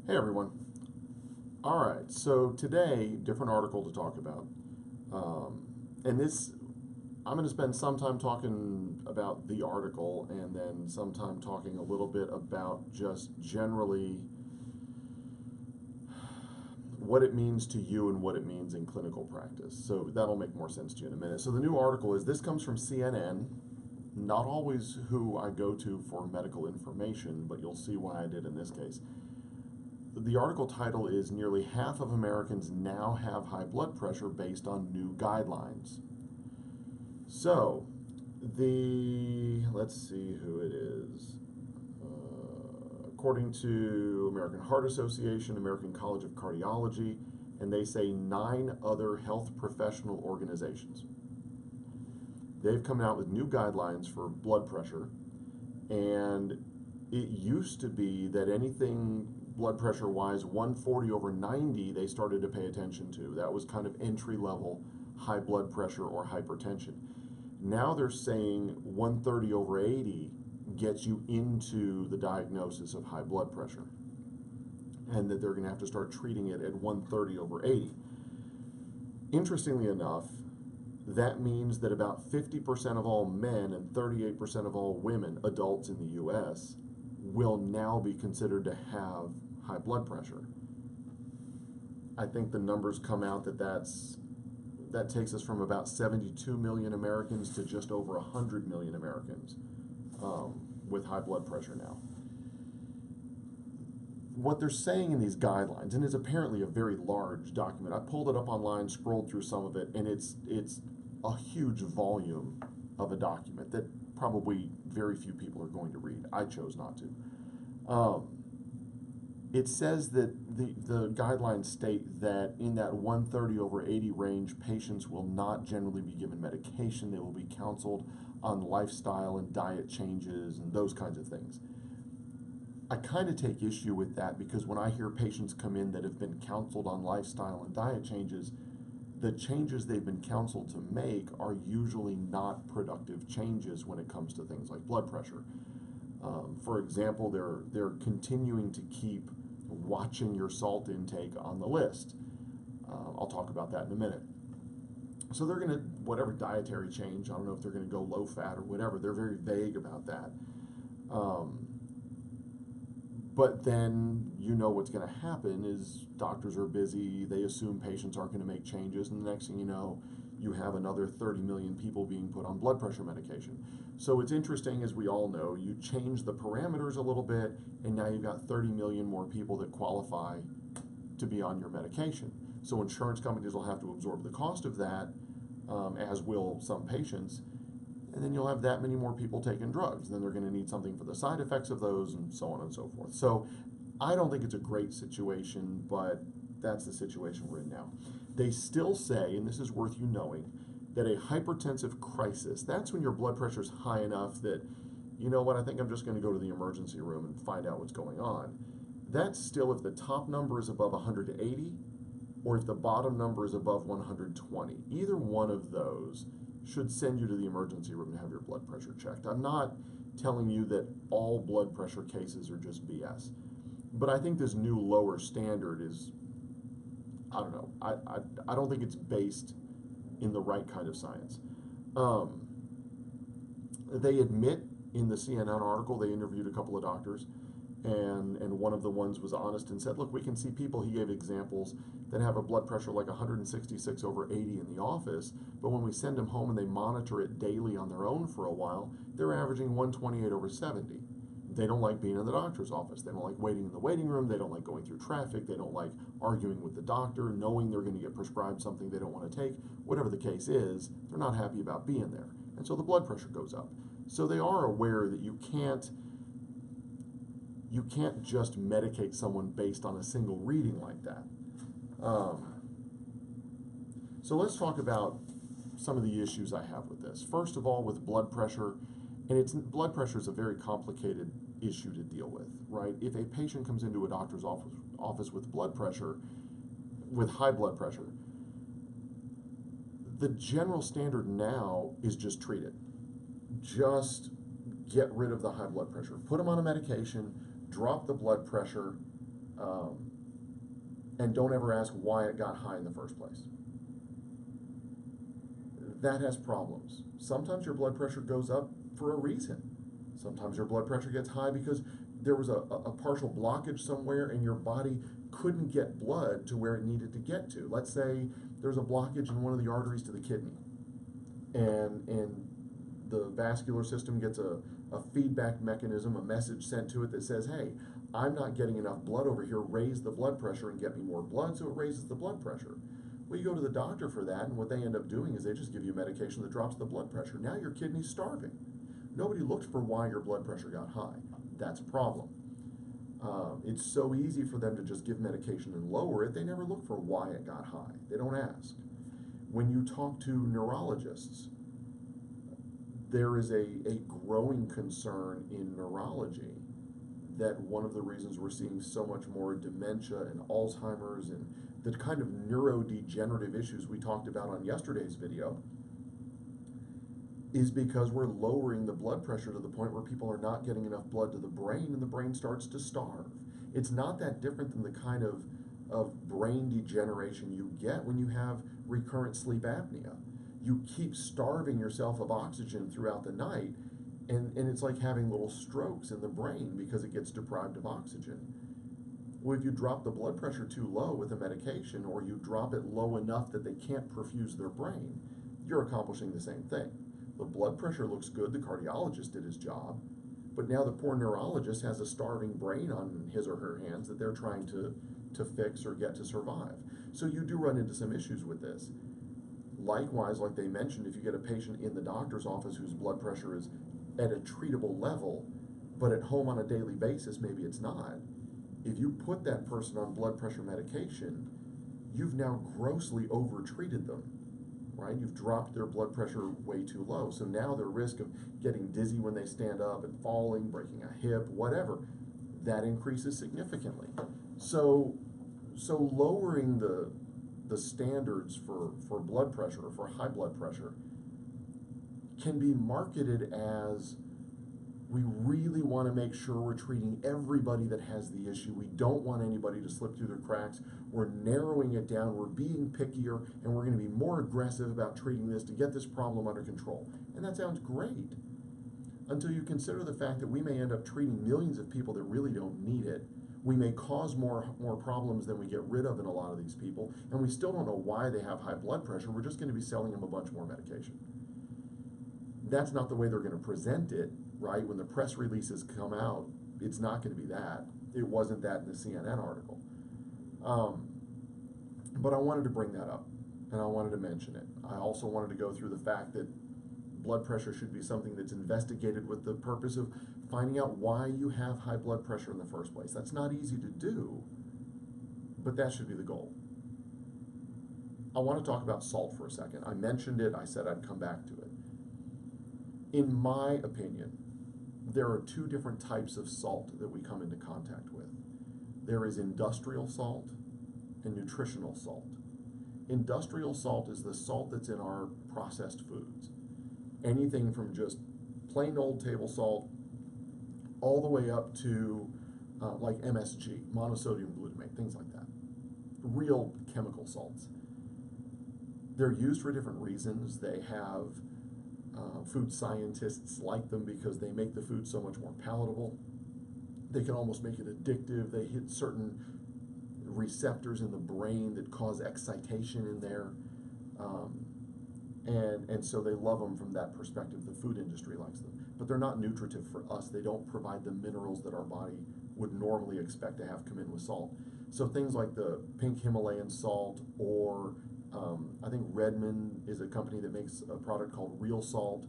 Hey everyone. All right, so today, different article to talk about. And this, I'm going to spend some time talking about the article and then some time talking a little bit about just generally what it means to you and what it means in clinical practice. So that'll make more sense to you in a minute. So the new article is this comes from CNN, not always who I go to for medical information, but you'll see why I did in this case. The article title is Nearly Half of Americans Now Have High Blood Pressure Based on New Guidelines. So, let's see who it is. According to American Heart Association, American College of Cardiology, and they say 9 other health professional organizations. They've come out with new guidelines for blood pressure, and it used to be that anything blood pressure wise 140 over 90 they started to pay attention to. That was kind of entry level high blood pressure or hypertension. Now they're saying 130 over 80 gets you into the diagnosis of high blood pressure, and that they're going to have to start treating it at 130 over 80. Interestingly enough, that means that about 50% of all men and 38% of all women, adults in the US, will now be considered to have high blood pressure. I think the numbers come out that takes us from about 72 million Americans to just over 100 million Americans with high blood pressure now. What they're saying in these guidelines, and it's apparently a very large document. I pulled it up online, scrolled through some of it, and it's a huge volume of a document that probably very few people are going to read. I chose not to. It says that the guidelines state that in that 130 over 80 range, patients will not generally be given medication. They will be counseled on lifestyle and diet changes and those kinds of things. I kind of take issue with that because when I hear patients come in that have been counseled on lifestyle and diet changes, the changes they've been counseled to make are usually not productive changes when it comes to things like blood pressure. For example, they're continuing to keep watching your salt intake on the list. I'll talk about that in a minute. So they're going to, whatever dietary change, I don't know if they're going to go low fat or whatever, they're very vague about that. But then you know what's going to happen is doctors are busy, they assume patients aren't going to make changes, and the next thing you know, you have another 30 million people being put on blood pressure medication. So it's interesting, as we all know, you change the parameters a little bit, and now you've got 30 million more people that qualify to be on your medication. So insurance companies will have to absorb the cost of that, as will some patients, and then you'll have that many more people taking drugs. Then they're going to need something for the side effects of those, and so on and so forth. So I don't think it's a great situation, but that's the situation we're in now. They still say, and this is worth you knowing, that a hypertensive crisis, that's when your blood pressure is high enough that, you know what, I think I'm just going to go to the emergency room and find out what's going on. That's still if the top number is above 180 or if the bottom number is above 120. Either one of those should send you to the emergency room to have your blood pressure checked. I'm not telling you that all blood pressure cases are just BS, but I think this new lower standard is, I don't know, I don't think it's based in the right kind of science. They admit in the CNN article, they interviewed a couple of doctors, and one of the ones was honest and said, look, we can see people, he gave examples, that have a blood pressure like 166 over 80 in the office, but when we send them home and they monitor it daily on their own for a while, they're averaging 128 over 70. They don't like being in the doctor's office. They don't like waiting in the waiting room. They don't like going through traffic. They don't like arguing with the doctor, knowing they're going to get prescribed something they don't want to take. Whatever the case is, they're not happy about being there. And so the blood pressure goes up. So they are aware that you can't just medicate someone based on a single reading like that. So let's talk about some of the issues I have with this. First of all, with blood pressure, and blood pressure is a very complicated issue to deal with, right? If a patient comes into a doctor's office with blood pressure, with high blood pressure, the general standard now is just treat it. Just get rid of the high blood pressure. Put them on a medication, drop the blood pressure, Um, and don't ever ask why it got high in the first place. That has problems. Sometimes your blood pressure goes up for a reason. Sometimes your blood pressure gets high because there was a partial blockage somewhere and your body couldn't get blood to where it needed to get to. Let's say there's a blockage in one of the arteries to the kidney, and the vascular system gets a feedback mechanism, a message sent to it that says, hey, I'm not getting enough blood over here, raise the blood pressure and get me more blood, so it raises the blood pressure. Well, you go to the doctor for that, and what they end up doing is they just give you medication that drops the blood pressure. Now your kidney's starving. Nobody looked for why your blood pressure got high. That's a problem. It's so easy for them to just give medication and lower it. They never look for why it got high. They don't ask. When you talk to neurologists, there is a growing concern in neurology that one of the reasons we're seeing so much more dementia and Alzheimer's and the kind of neurodegenerative issues we talked about on yesterday's video is because we're lowering the blood pressure to the point where people are not getting enough blood to the brain and the brain starts to starve. It's not that different than the kind of brain degeneration you get when you have recurrent sleep apnea. You keep starving yourself of oxygen throughout the night, and it's like having little strokes in the brain because it gets deprived of oxygen. Well, if you drop the blood pressure too low with a medication, or you drop it low enough that they can't perfuse their brain, you're accomplishing the same thing. The blood pressure looks good, the cardiologist did his job, but now the poor neurologist has a starving brain on his or her hands that they're trying to fix or get to survive. So you do run into some issues with this. Likewise, like they mentioned, if you get a patient in the doctor's office whose blood pressure is at a treatable level, but at home on a daily basis, maybe it's not. If you put that person on blood pressure medication, you've now grossly over-treated them, right? You've dropped their blood pressure way too low. So now their risk of getting dizzy when they stand up and falling, breaking a hip, whatever, that increases significantly. So lowering the standards for blood pressure or for high blood pressure can be marketed as we really want to make sure we're treating everybody that has the issue. We don't want anybody to slip through the cracks. We're narrowing it down. We're being pickier, and we're going to be more aggressive about treating this to get this problem under control. And that sounds great until you consider the fact that we may end up treating millions of people that really don't need it. We may cause more problems than we get rid of in a lot of these people, and we still don't know why they have high blood pressure. We're just going to be selling them a bunch more medication. That's not the way they're going to present it, right? When the press releases come out, it's not going to be that. It wasn't that in the CNN article. But I wanted to bring that up, and I wanted to mention it. I also wanted to go through the fact that blood pressure should be something that's investigated with the purpose of finding out why you have high blood pressure in the first place. That's not easy to do, but that should be the goal. I want to talk about salt for a second. I mentioned it. I said I'd come back to it. In my opinion, there are two different types of salt that we come into contact with. There is industrial salt and nutritional salt. Industrial salt is the salt that's in our processed foods. Anything from just plain old table salt all the way up to like MSG, monosodium glutamate, things like that. Real chemical salts. They're used for different reasons. They have food scientists like them because they make the food so much more palatable. They can almost make it addictive. They hit certain receptors in the brain that cause excitation in there. And so they love them from that perspective. The food industry likes them. But they're not nutritive for us. They don't provide the minerals that our body would normally expect to have come in with salt. So things like the pink Himalayan salt, or I think Redmond is a company that makes a product called Real Salt.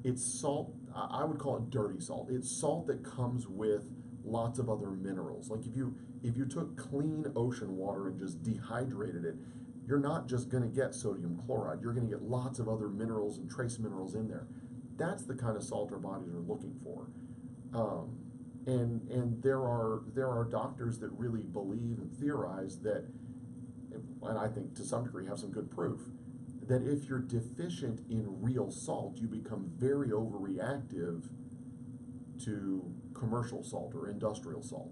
It's salt, I would call it dirty salt. It's salt that comes with lots of other minerals. Like if you took clean ocean water and just dehydrated it, you're not just going to get sodium chloride. You're going to get lots of other minerals and trace minerals in there. That's the kind of salt our bodies are looking for. And there are doctors that really believe and theorize that, and I think to some degree have some good proof, that if you're deficient in real salt, you become very overreactive to commercial salt or industrial salt.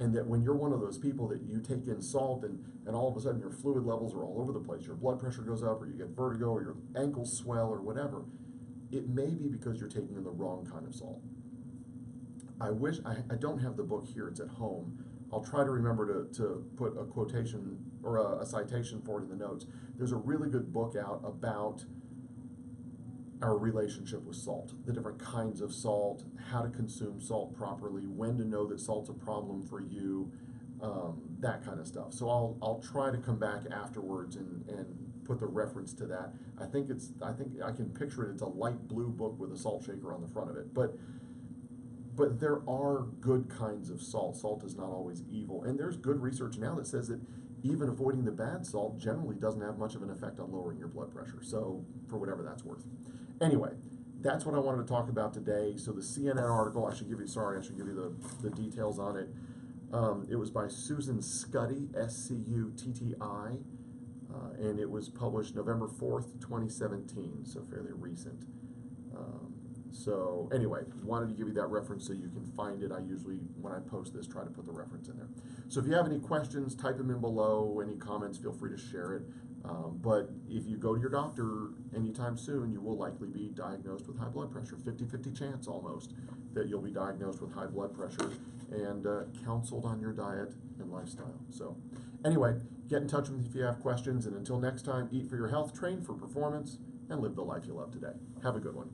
And that when you're one of those people that you take in salt and all of a sudden your fluid levels are all over the place, your blood pressure goes up, or you get vertigo, or your ankles swell, or whatever, it may be because you're taking in the wrong kind of salt. I wish, I don't have the book here, it's at home. I'll try to remember to put a quotation or a citation for it in the notes. There's a really good book out about our relationship with salt, the different kinds of salt, how to consume salt properly, when to know that salt's a problem for you, that kind of stuff. So I'll try to come back afterwards and put the reference to that. I think I can picture it. It's a light blue book with a salt shaker on the front of it. But there are good kinds of salt. Salt is not always evil. And there's good research now that says that even avoiding the bad salt generally doesn't have much of an effect on lowering your blood pressure. So for whatever that's worth. Anyway, that's what I wanted to talk about today. So the CNN article, I should give you the details on it. It was by Susan Scuddy, Scuttii, and it was published November 4th, 2017, so fairly recent. So anyway, wanted to give you that reference so you can find it. I usually, when I post this, try to put the reference in there. So if you have any questions, type them in below. Any comments, feel free to share it. But if you go to your doctor anytime soon, you will likely be diagnosed with high blood pressure. 50-50 chance almost that you'll be diagnosed with high blood pressure and counseled on your diet and lifestyle. So anyway, get in touch with me if you have questions. And until next time, eat for your health, train for performance, and live the life you love today. Have a good one.